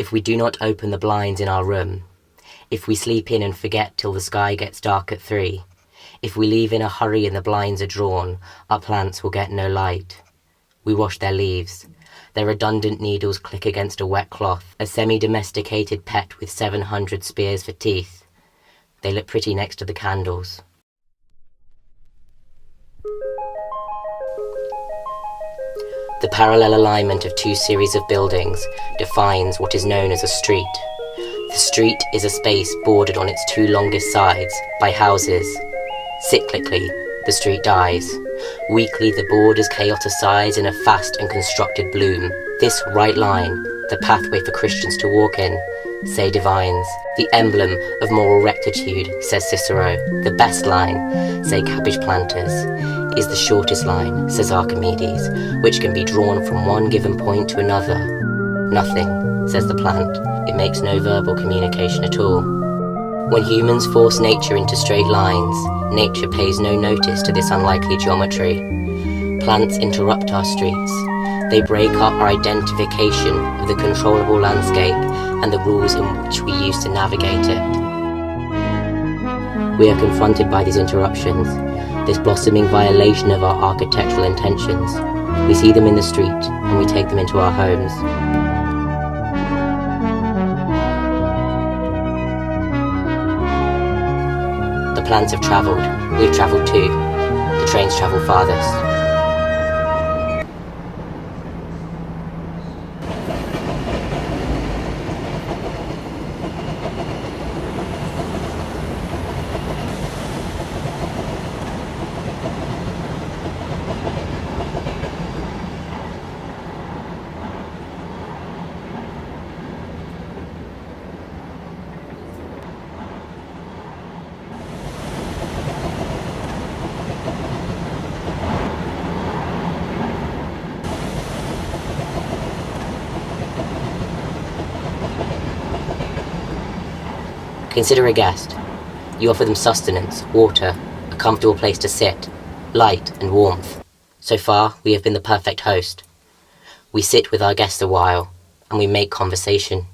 if we do not open the blinds in our room, if we sleep in and forget till the sky gets dark at 3, if we leave in a hurry and the blinds are drawn, our plants will get no light. We wash their leaves. Their redundant needles click against a wet cloth, a semi-domesticated pet with 700 spears for teeth. They look pretty next to the candles. The parallel alignment of 2 series of buildings defines what is known as a street. The street is a space bordered on its 2 longest sides by houses. Cyclically, the street dies. Weekly, the borders chaoticize in a fast and constructed bloom. This right line, the pathway for Christians to walk in, say divines. The emblem of moral rectitude, says Cicero. The best line, say cabbage planters, is the shortest line, says Archimedes, which can be drawn from one given point to another. Nothing, says the plant. It makes no verbal communication at all. When humans force nature into straight lines, nature pays no notice to this unlikely geometry. Plants interrupt our streets. They break up our identification of the controllable landscape and the rules in which we use to navigate it. We are confronted by these interruptions, this blossoming violation of our architectural intentions. We see them in the street and we take them into our homes. The plans have travelled. We've travelled too. The trains travel farthest. Consider a guest. You offer them sustenance, water, a comfortable place to sit, light and warmth. So far, we have been the perfect host. We sit with our guests a while, and we make conversation.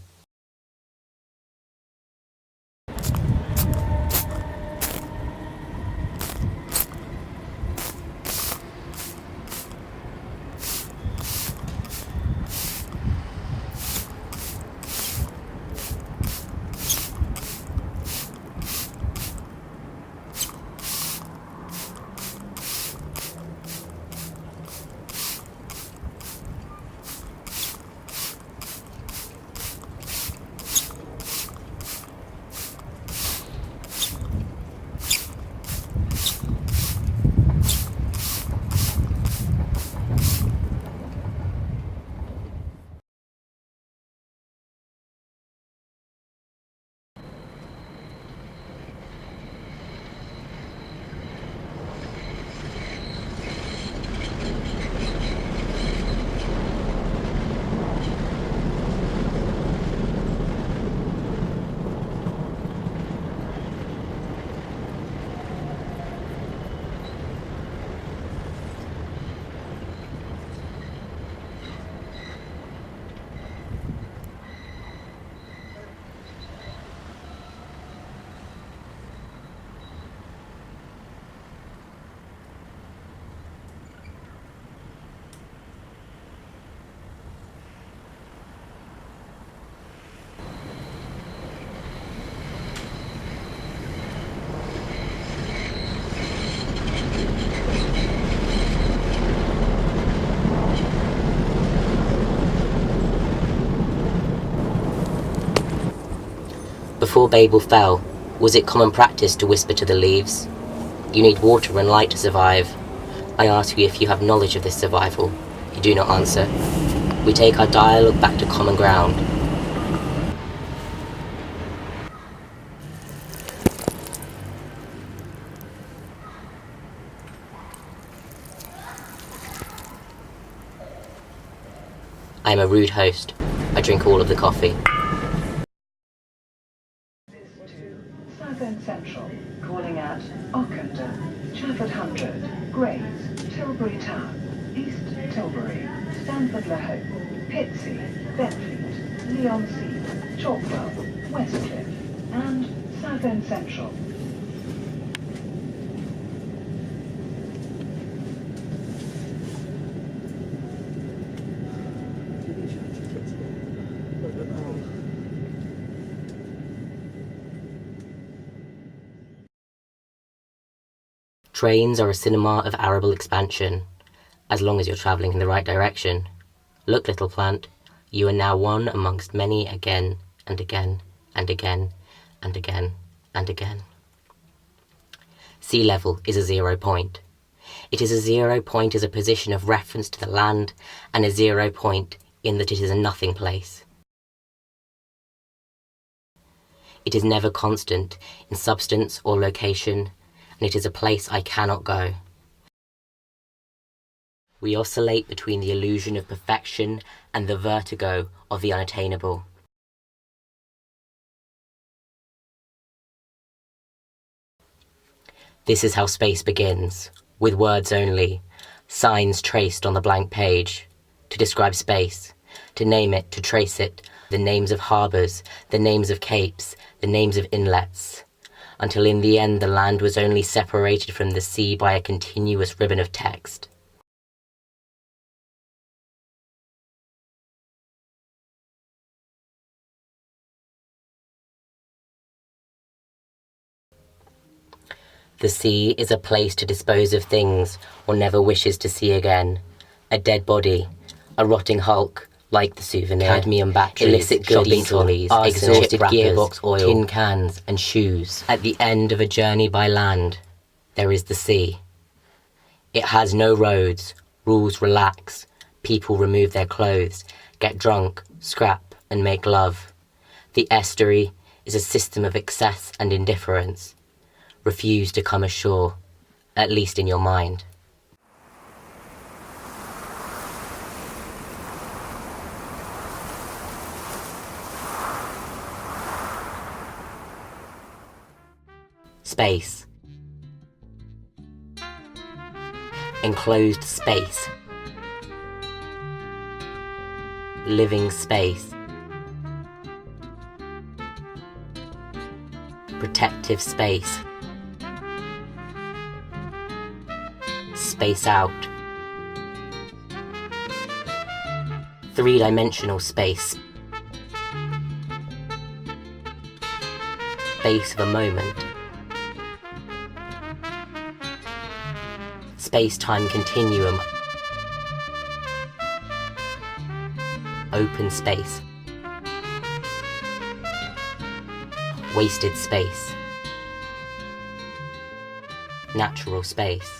Before Babel fell, was it common practice to whisper to the leaves? You need water and light to survive. I ask you if you have knowledge of this survival. You do not answer. We take our dialogue back to common ground. I am a rude host. I drink all of the coffee. Central, calling at Ockenden, Chafford 100, Grays, Tilbury Town, East Tilbury, Stamford Le Hope, Pitsea, Benfleet, Leon Sea, Chalkwell, Westcliff, and Southend Central. Trains are a cinema of arable expansion, as long as you're travelling in the right direction. Look, little plant, you are now one amongst many again and again and again and again and again. Sea level is a 0 point. It is a 0 point as a position of reference to the land, and a 0 point in that it is a nothing place. It is never constant in substance or location, and it is a place I cannot go. We oscillate between the illusion of perfection and the vertigo of the unattainable. This is how space begins, with words only, signs traced on the blank page, to describe space, to name it, to trace it, the names of harbours, the names of capes, the names of inlets, until in the end the land was only separated from the sea by a continuous ribbon of text. The sea is a place to dispose of things one never wishes to see again. A dead body, a rotting hulk, like the souvenir, cadmium batteries, illicit shopping trolleys, exhausted gearbox oil, tin cans and shoes. At the end of a journey by land, there is the sea. It has no roads, rules relax, people remove their clothes, get drunk, scrap and make love. The estuary is a system of excess and indifference. Refuse to come ashore, at least in your mind. Space. Enclosed space. Living space. Protective space. Space out. Three-dimensional space. Space of a moment. Space-time continuum. Open space. Wasted space. Natural space.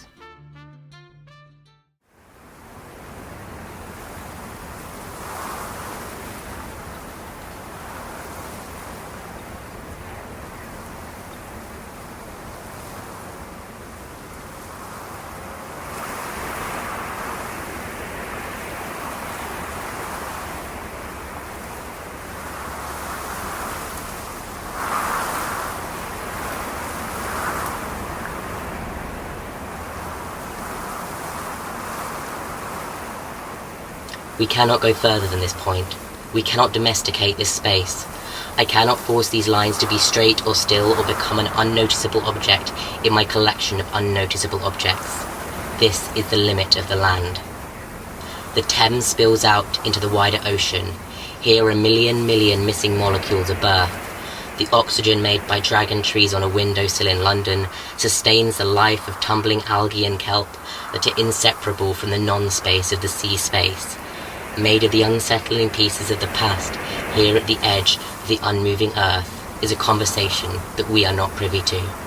We cannot go further than this point. We cannot domesticate this space. I cannot force these lines to be straight or still or become an unnoticeable object in my collection of unnoticeable objects. This is the limit of the land. The Thames spills out into the wider ocean. Here a million missing molecules are birthed. The oxygen made by dragon trees on a windowsill in London sustains the life of tumbling algae and kelp that are inseparable from the non-space of the sea space. Made of the unsettling pieces of the past, here at the edge of the unmoving earth is a conversation that we are not privy to.